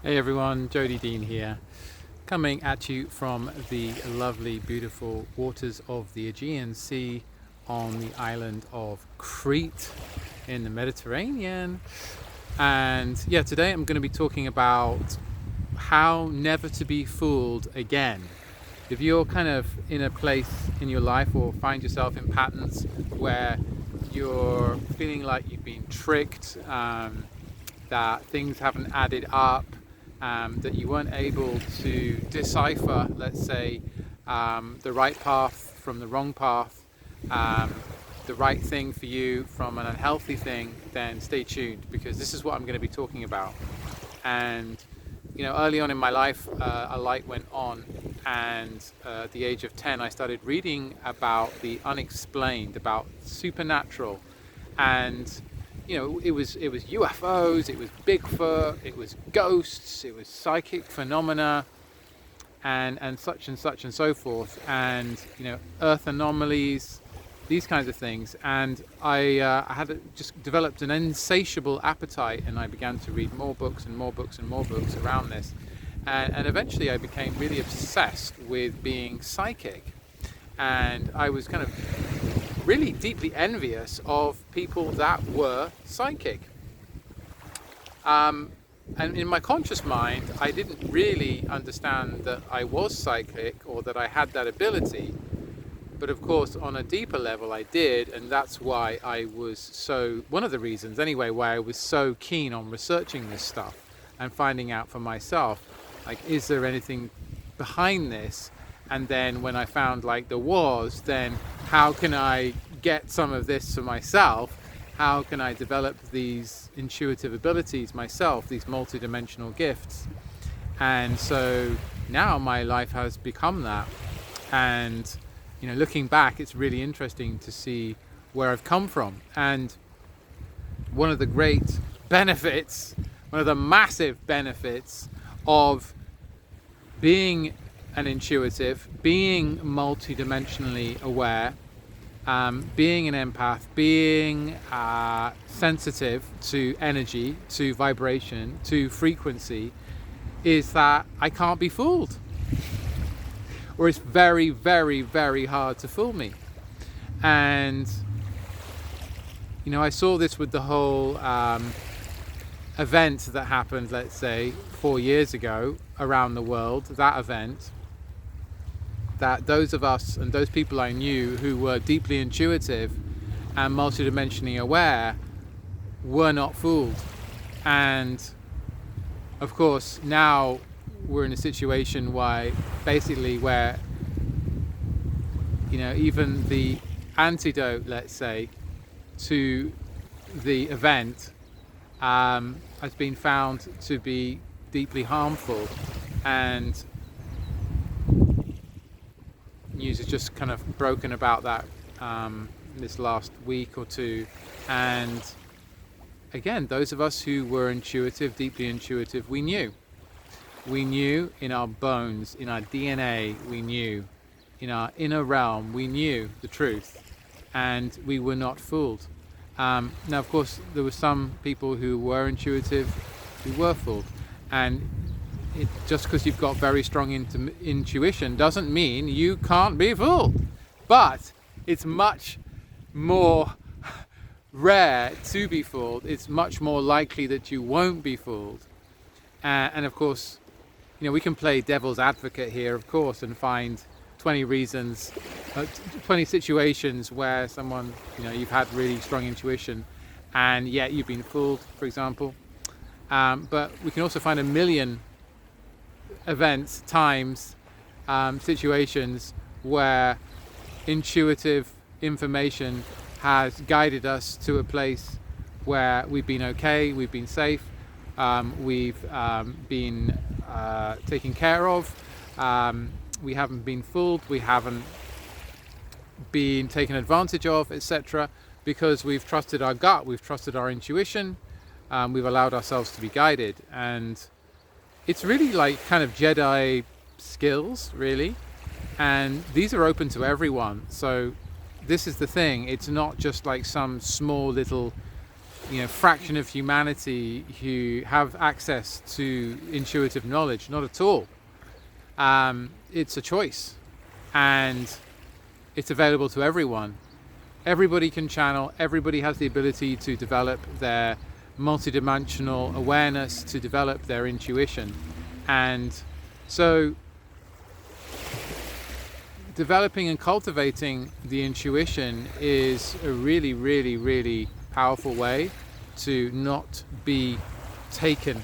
Hey everyone, Jody Dean here, coming at you from the lovely, beautiful waters of the Aegean Sea on the island of Crete in the Mediterranean. And yeah, today I'm going to be talking about how never to be fooled again. If you're kind of in a place in your life or find yourself in patterns where you're feeling like you've been tricked, that things haven't added up, that you weren't able to decipher, let's say, the right path from the wrong path, the right thing for you from an unhealthy thing, then stay tuned, because this is what I'm going to be talking about. And early on in my life, a light went on, and at the age of 10 I started reading about the unexplained, about supernatural. And it was UFOs, it was Bigfoot, it was ghosts, it was psychic phenomena, and such and such and so forth, and earth anomalies, these kinds of things. And I had just developed an insatiable appetite, and I began to read more books and more books and more books around this, and eventually I became really obsessed with being psychic. And I was kind of really deeply envious of people that were psychic. And in my conscious mind, I didn't really understand that I was psychic or that I had that ability. But of course, on a deeper level, I did. And that's why I was one of the reasons anyway, why I was so keen on researching this stuff and finding out for myself, like, is there anything behind this? And then when I found like there was, then how can I get some of this for myself? How can I develop these intuitive abilities myself, these multidimensional gifts? And so now my life has become that. And looking back, it's really interesting to see where I've come from. And one of the great benefits, one of the massive benefits of being an intuitive, being multidimensionally aware, being an empath, being sensitive to energy, to vibration, to frequency, is that I can't be fooled. Or it's very, very, very hard to fool me. And I saw this with the whole event that happened, let's say, 4 years ago around the world. That event, that those of us and those people I knew who were deeply intuitive and multidimensionally aware were not fooled. And of course, now we're in a situation where even the antidote, let's say, to the event has been found to be deeply harmful. And news has just kind of broken about that this last week or two. And again, those of us who were intuitive, deeply intuitive, we knew in our bones, in our DNA, we knew in our inner realm, we knew the truth, and we were not fooled. Now, of course, there were some people who were intuitive who were fooled, and just because you've got very strong intuition doesn't mean you can't be fooled. But it's much more rare to be fooled. It's much more likely that you won't be fooled. And of course, we can play devil's advocate here, of course, and find 20 reasons, 20 situations where someone, you've had really strong intuition and yet you've been fooled, for example. But we can also find a million events, times, situations where intuitive information has guided us to a place where we've been okay, we've been safe, we've been taken care of, we haven't been fooled, we haven't been taken advantage of, etc., because we've trusted our gut, we've trusted our intuition, we've allowed ourselves to be guided. And it's really like kind of Jedi skills, really, and these are open to everyone. So this is the thing, it's not just like some small little fraction of humanity who have access to intuitive knowledge. Not at all. It's a choice, and it's available to everyone. Everybody can channel. Everybody has the ability to develop their multidimensional awareness, to develop their intuition. And so developing and cultivating the intuition is a really, really, really powerful way to not be taken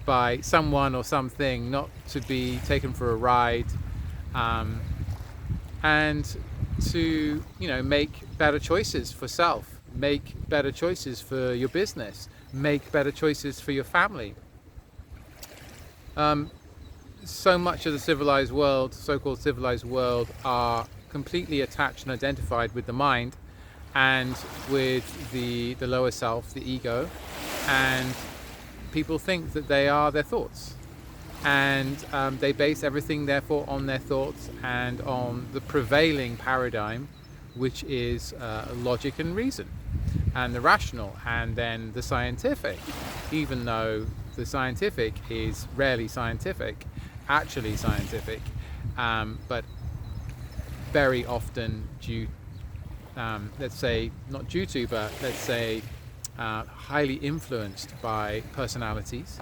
by someone or something, not to be taken for a ride, and to make better choices for self, make better choices for your business, make better choices for your family. So much of the civilized world, so-called civilized world, are completely attached and identified with the mind and with the lower self, the ego, and people think that they are their thoughts, and they base everything therefore on their thoughts and on the prevailing paradigm, which is logic and reason and the rational, and then the scientific, even though the scientific is rarely actually scientific, but very often let's say not due to, but let's say highly influenced by personalities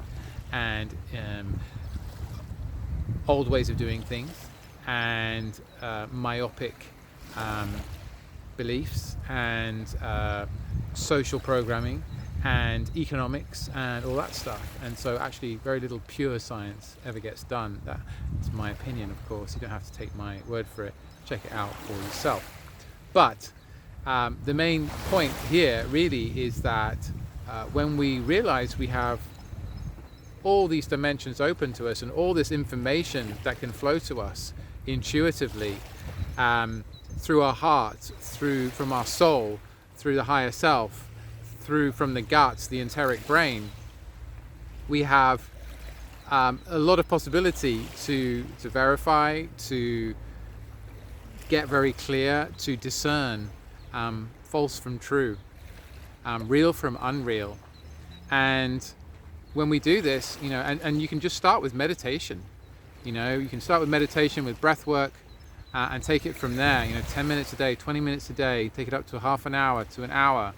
and old ways of doing things, and myopic beliefs, and social programming and economics and all that stuff. And so actually very little pure science ever gets done. That's my opinion, of course. You don't have to take my word for it. Check it out for yourself. But the main point here really is that when we realize we have all these dimensions open to us and all this information that can flow to us intuitively, through our heart, from our soul, through the higher self, from the guts, the enteric brain, we have a lot of possibility to verify, to get very clear, to discern false from true, real from unreal. And when we do this, and you can just start with meditation. You can start with meditation, with breath work, and take it from there. 10 minutes a day, 20 minutes a day, take it up to half an hour to an hour.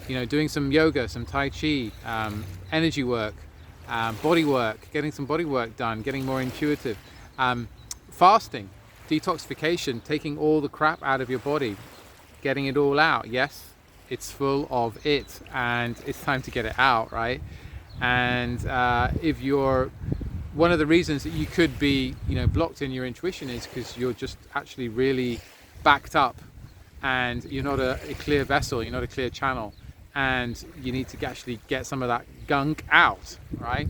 Doing some yoga, some tai chi, energy work, body work, getting some body work done, getting more intuitive, fasting, detoxification, taking all the crap out of your body, getting it all out. Yes, it's full of it, and it's time to get it out, right? And if you're one of the reasons that you could be blocked in your intuition is because you're just actually really backed up, and you're not a clear vessel, you're not a clear channel, and you need to actually get some of that gunk out, right?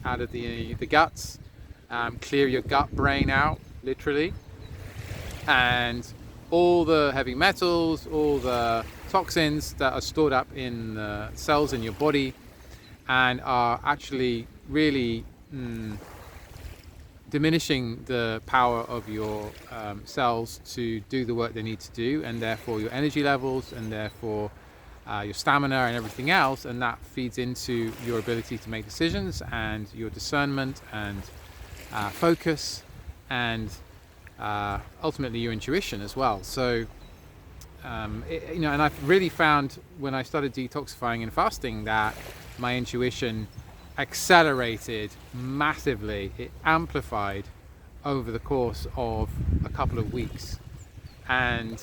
Out of the guts, clear your gut brain out, literally, and all the heavy metals, all the toxins that are stored up in the cells in your body and are actually really diminishing the power of your cells to do the work they need to do, and therefore your energy levels, and therefore your stamina and everything else, and that feeds into your ability to make decisions and your discernment and focus, and ultimately your intuition as well. So and I've really found when I started detoxifying and fasting that my intuition accelerated massively. It amplified over the course of a couple of weeks, and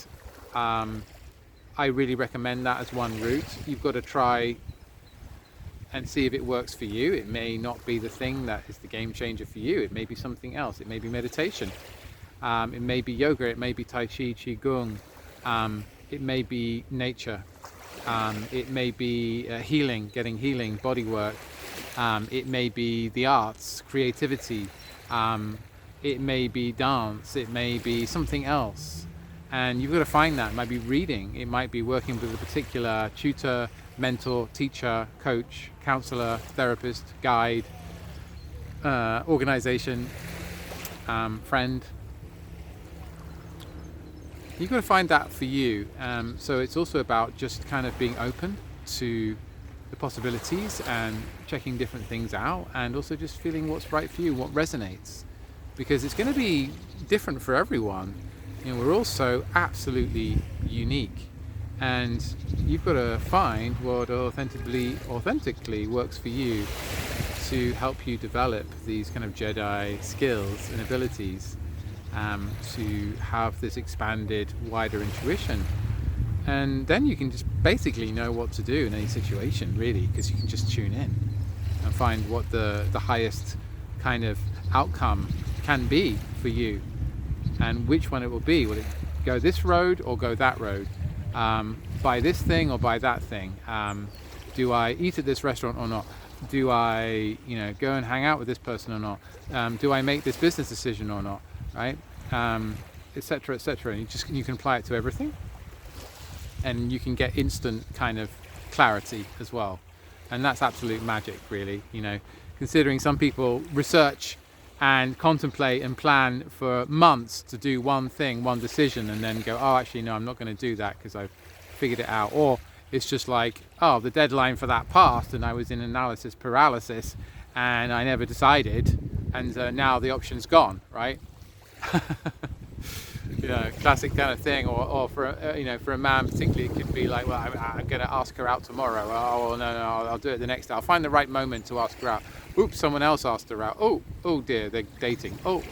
I really recommend that as one route. You've got to try and see if it works for you. It may not be the thing that is the game changer for you. It may be something else. It may be meditation, it may be yoga, it may be tai chi, qigong, it may be nature, it may be healing, getting healing, body work. It may be the arts, creativity, it may be dance, it may be something else. And you've got to find that. It might be reading, it might be working with a particular tutor, mentor, teacher, coach, counselor, therapist, guide, organization, friend. You've got to find that for you. So it's also about just kind of being open to the possibilities and checking different things out, and also just feeling what's right for you, what resonates, because it's going to be different for everyone. We're all so absolutely unique, and you've got to find what authentically works for you to help you develop these kind of Jedi skills and abilities, to have this expanded, wider intuition. And then you can just basically know what to do in any situation, really, because you can just tune in and find what the highest kind of outcome can be for you, and which one it will be. Will it go this road or go that road? Buy this thing or buy that thing? Do I eat at this restaurant or not? Do I, go and hang out with this person or not? Do I make this business decision or not? Right? Etc. etc. And you can apply it to everything, and you can get instant kind of clarity as well. And that's absolute magic, really. Considering some people research and contemplate and plan for months to do one thing, one decision, and then go, oh, actually, no, I'm not going to do that because I've figured it out. Or it's just like, oh, the deadline for that passed and I was in analysis paralysis and I never decided, and now the option's gone, right? Classic kind of thing. Or for for a man particularly, it could be like, well, I'm going to ask her out tomorrow. Oh, well, no, I'll do it the next day. I'll find the right moment to ask her out. Oops, someone else asked her out. Oh dear, they're dating. Oh,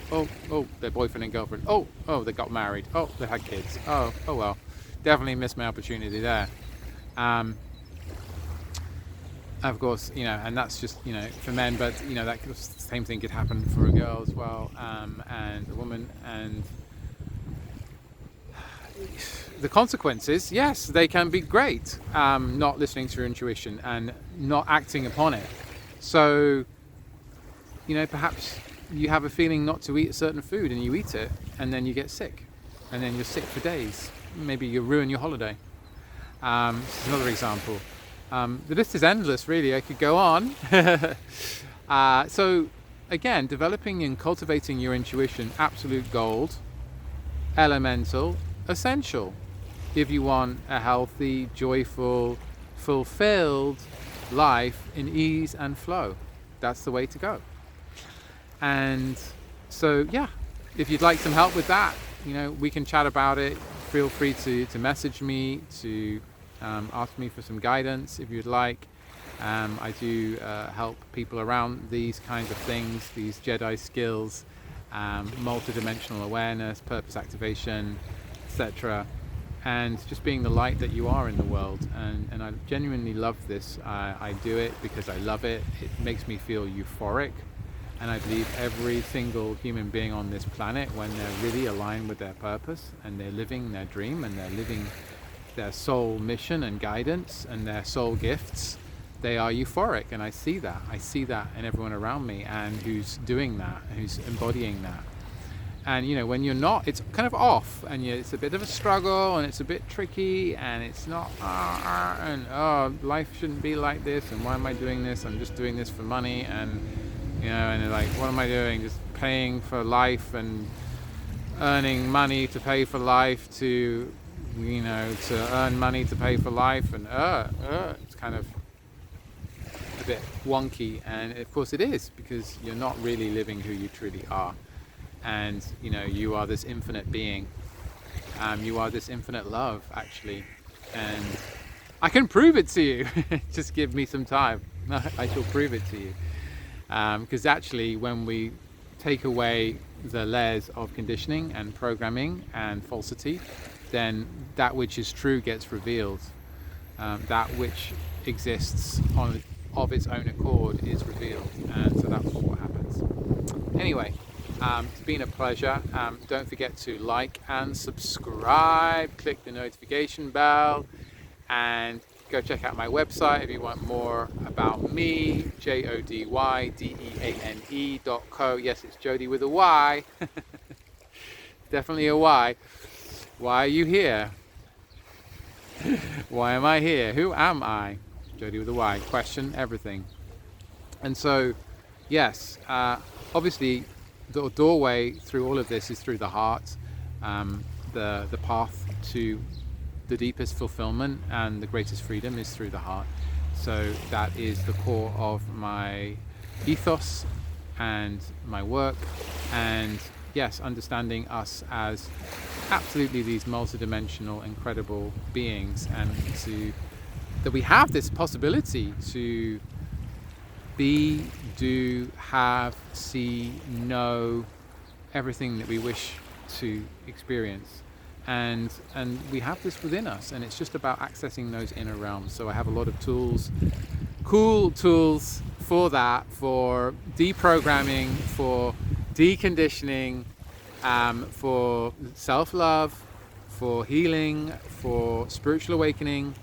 they're boyfriend and girlfriend. Oh, they got married. Oh, they had kids. Oh well, definitely missed my opportunity there. Of course, and that's just, for men, but, that same thing could happen for a girl as well, and a woman. And the consequences, yes, they can be great, not listening to your intuition and not acting upon it. So, perhaps you have a feeling not to eat a certain food and you eat it, and then you get sick, and then you're sick for days. Maybe you ruin your holiday. This is another example. The list is endless, really. I could go on. So, again, developing and cultivating your intuition, absolute gold, elemental, essential, if you want a healthy, joyful, fulfilled life in ease and flow. That's the way to go. And so, yeah, if you'd like some help with that, we can chat about it. Feel free to message me, to ask me for some guidance if you'd like. I do help people around these kinds of things, these Jedi skills, multidimensional awareness, purpose activation, etc. And just being the light that you are in the world. And I genuinely love this. I do it because I love it. It makes me feel euphoric. And I believe every single human being on this planet, when they're really aligned with their purpose and they're living their dream and they're living their soul mission and guidance and their soul gifts, they are euphoric. And I see that in everyone around me, and who's doing that, who's embodying that. And when you're not, it's kind of off, and it's a bit of a struggle, and it's a bit tricky, and it's not life shouldn't be like this, and why am I doing this? I'm just doing this for money, and and they're like, what am I doing? Just paying for life and earning money to pay for life, to earn money to pay for life, and it's kind of a bit wonky. And of course it is, because you're not really living who you truly are. And you are this infinite being. You are this infinite love, actually. And I can prove it to you. Just give me some time. I shall prove it to you. Because actually, when we take away the layers of conditioning and programming and falsity, then that which is true gets revealed. That which exists of its own accord is revealed. And so that's what happens. Anyway, it's been a pleasure. Don't forget to like and subscribe. Click the notification bell. And go check out my website if you want more about me, JODYDEANE.co. Yes, it's Jody with a Y. Definitely a Y. Why are you here? Why am I here? Who am I? Jody with a Y. Question everything. And so, yes, obviously the doorway through all of this is through the heart. The path to the deepest fulfillment and the greatest freedom is through the heart. So that is the core of my ethos and my work. And yes, understanding us as absolutely these multidimensional, incredible beings, and that we have this possibility to be, do, have, see, know everything that we wish to experience. And we have this within us, and it's just about accessing those inner realms. So I have a lot of tools, cool tools for that, for deprogramming, for deconditioning, for self-love, for healing, for spiritual awakening,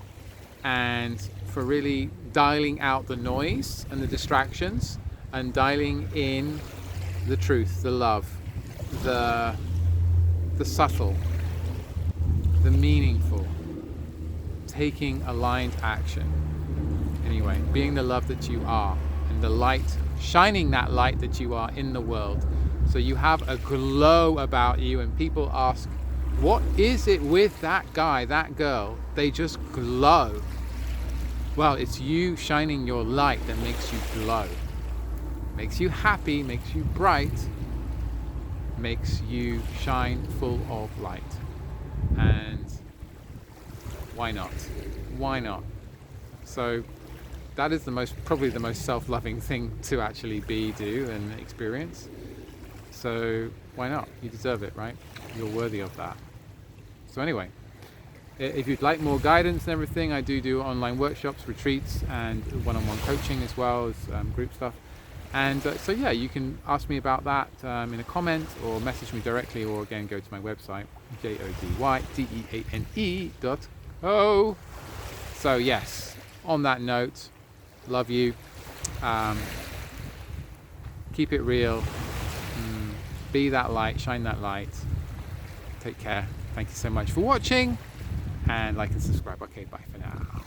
and for really dialing out the noise and the distractions and dialing in the truth, the love, the subtle, the meaningful, taking aligned action. Anyway, being the love that you are, and the light, shining that light that you are in the world. So you have a glow about you, and people ask, what is it with that guy, that girl? They just glow. Well, it's you shining your light that makes you glow. Makes you happy, makes you bright, makes you shine full of light. And why not? Why not? So that is probably the most self-loving thing to actually be, do, and experience. So why not? You deserve it, right? You're worthy of that. So anyway, if you'd like more guidance and everything, I do online workshops, retreats, and one-on-one coaching as well as group stuff. And so yeah, you can ask me about that in a comment, or message me directly, or again go to my website, jodydeane.co. So yes, on that note, love you. Keep it real. Be that light, shine that light. Take care. Thank you so much for watching, and like and subscribe. Okay, bye for now.